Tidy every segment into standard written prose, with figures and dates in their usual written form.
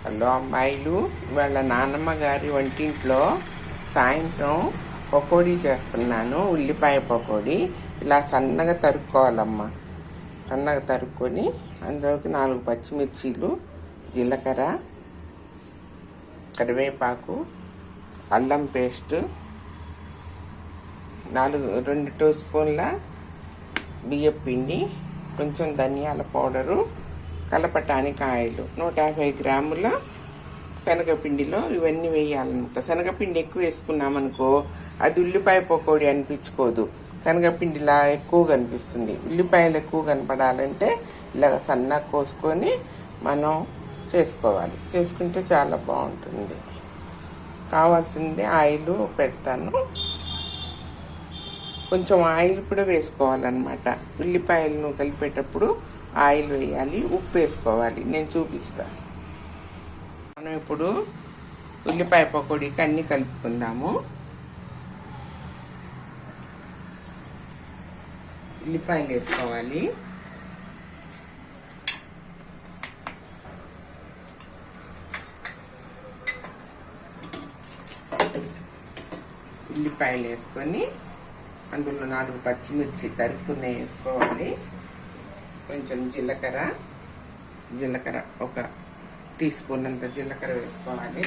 Hello అమ్మాయిలు, వాళ్ళ నాన్నమ్మ గారి వంటింట్లో సాయంత్రం పకోడీ చేస్తున్నాను. ఉల్లిపాయ పకోడీ ఇలా సన్నగా తరుక్కోవాలమ్మా. సన్నగా తరుక్కొని అందులోకి 4 పచ్చిమిర్చీలు, జీలకర్ర, కరివేపాకు, అల్లం పేస్ట్, 2 టీ స్పూన్ల బియ్యం పిండి, కొంచెం ధనియాల పౌడరు, కలపటానికి ఆయిల్, 150 గ్రాముల శనగపిండిలో ఇవన్నీ వేయాలన్నమాట. శనగపిండి ఎక్కువ వేసుకున్నామనుకో అది ఉల్లిపాయ పకోడీ అనిపించుకోదు, శనగపిండిలా ఎక్కువ కనిపిస్తుంది. ఉల్లిపాయలు ఎక్కువ కనపడాలంటే ఇలా సన్నగా కోసుకొని మనం చేసుకోవాలి. చేసుకుంటే చాలా బాగుంటుంది. కావాల్సింది ఆయిల్ పెడతాను. కొంచెం ఆయిల్ కూడా వేసుకోవాలన్నమాట. ఉల్లిపాయలను కలిపేటప్పుడు ఆయిల్ వేయాలి, ఉప్పు వేసుకోవాలి. నేను చూపిస్తాను. మనం ఇప్పుడు ఉల్లిపాయ పకోడీకి అన్నీ కలుపుకుందాము. ఉల్లిపాయలు వేసుకోవాలి, ఉల్లిపాయలు వేసుకొని అందులో 4 పచ్చిమిర్చి తరుక్కునే వేసుకోవాలి. కొంచెం జీలకర్ర 1 టీ స్పూన్ అంత జీలకర్ర వేసుకోవాలి.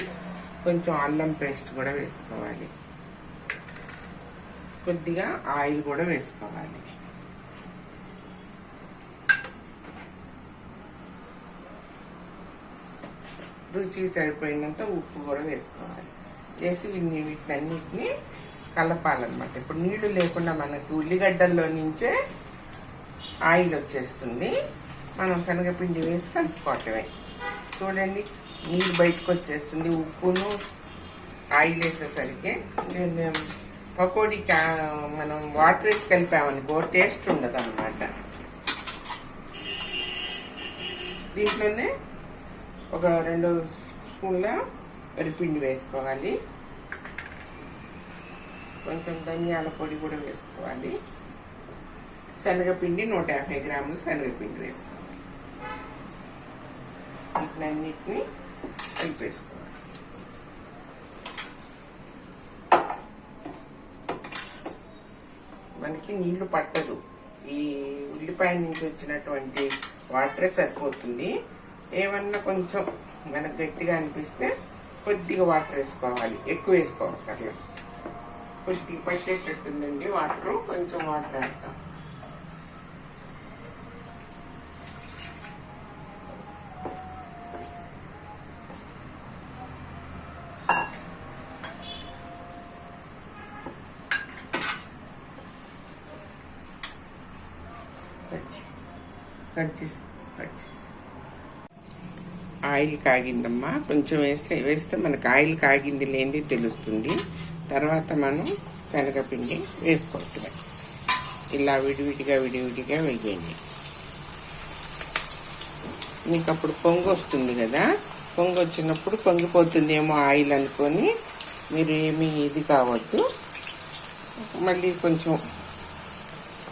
కొంచెం అల్లం పేస్ట్ కూడా వేసుకోవాలి. కొద్దిగా ఆయిల్ కూడా వేసుకోవాలి. రుచికి సరిపోయినంత ఉప్పు కూడా వేసుకోవాలి. వేసి వీటన్నిటిని కలపాలన్నమాట. ఇప్పుడు నీళ్లు లేకుండా మనకి ఉల్లిగడ్డల్లో నుంచే ఆయిల్ వచ్చేస్తుంది. మనం శనగపిండి వేసి కలుపుకోవటమే. చూడండి, నీళ్ళు బయటకు వచ్చేస్తుంది. ఉప్పును ఆయిల్ వేసేసరికి పకోడీకి మనం వాటర్ వేసి కలిపామనుకో టేస్ట్ ఉండదు అన్నమాట. దీంట్లోనే ఒక 2 స్పూన్ల వరిపిండి వేసుకోవాలి. కొంచెం ధనియాల పొడి కూడా వేసుకోవాలి. శనగపిండి 150 గ్రాములు శనగపిండి వేసుకోవాలి. వీటినన్నిటిని కలిపేసుకోవాలి. మనకి నీళ్లు పట్టదు. ఈ ఉల్లిపాయ నుంచి వచ్చినటువంటి వాటరే సరిపోతుంది. ఏమన్నా కొంచెం మనకు గట్టిగా అనిపిస్తే కొద్దిగా వాటర్ వేసుకోవాలి, ఎక్కువ వేసుకోవాలి. కొద్దిగా పట్టేటట్టుందండి వాటర్, కొంచెం వాటర్ వేస్తాం. కట్ చేసి ఆయిల్ కాగిందమ్మా. కొంచెం వేస్తే మనకు ఆయిల్ కాగింది లేనిది తెలుస్తుంది. తర్వాత మనం శనగపిండి వేసుకోవటమే. ఇలా విడివిడిగా వేయండి. మీకు అప్పుడు పొంగు వస్తుంది కదా, పొంగు వచ్చినప్పుడు పొంగిపోతుందేమో ఆయిల్ అనుకొని మీరు ఏమీ ఇది కావద్దు. మళ్ళీ కొంచెం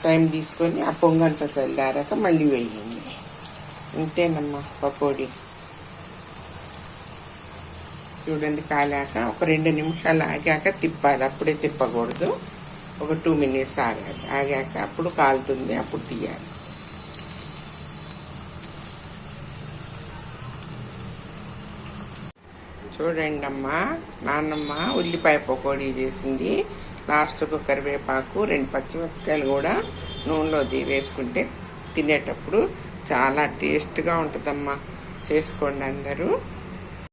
టైం తీసుకొని ఆ పొంగంతా చల్లారాక మళ్ళీ వేయండి. అంతేనమ్మా పకోడీ. చూడండి, కాలాక ఒక 2 నిమిషాలు ఆగాక తిప్పాలి. అప్పుడే తిప్పకూడదు. ఒక 2 మినిట్స్ ఆగాక అప్పుడు కాలుతుంది, అప్పుడు తీయాలి. చూడండి అమ్మా, నాన్నమ్మ ఉల్లిపాయ పకోడీ చేసింది. లాస్ట్కు కరివేపాకు, 2 పచ్చిమిరపకాయలు కూడా నూనెలో వేసుకుంటే తినేటప్పుడు చాలా టేస్ట్గా ఉంటుందమ్మా. చేసుకోండి అందరూ.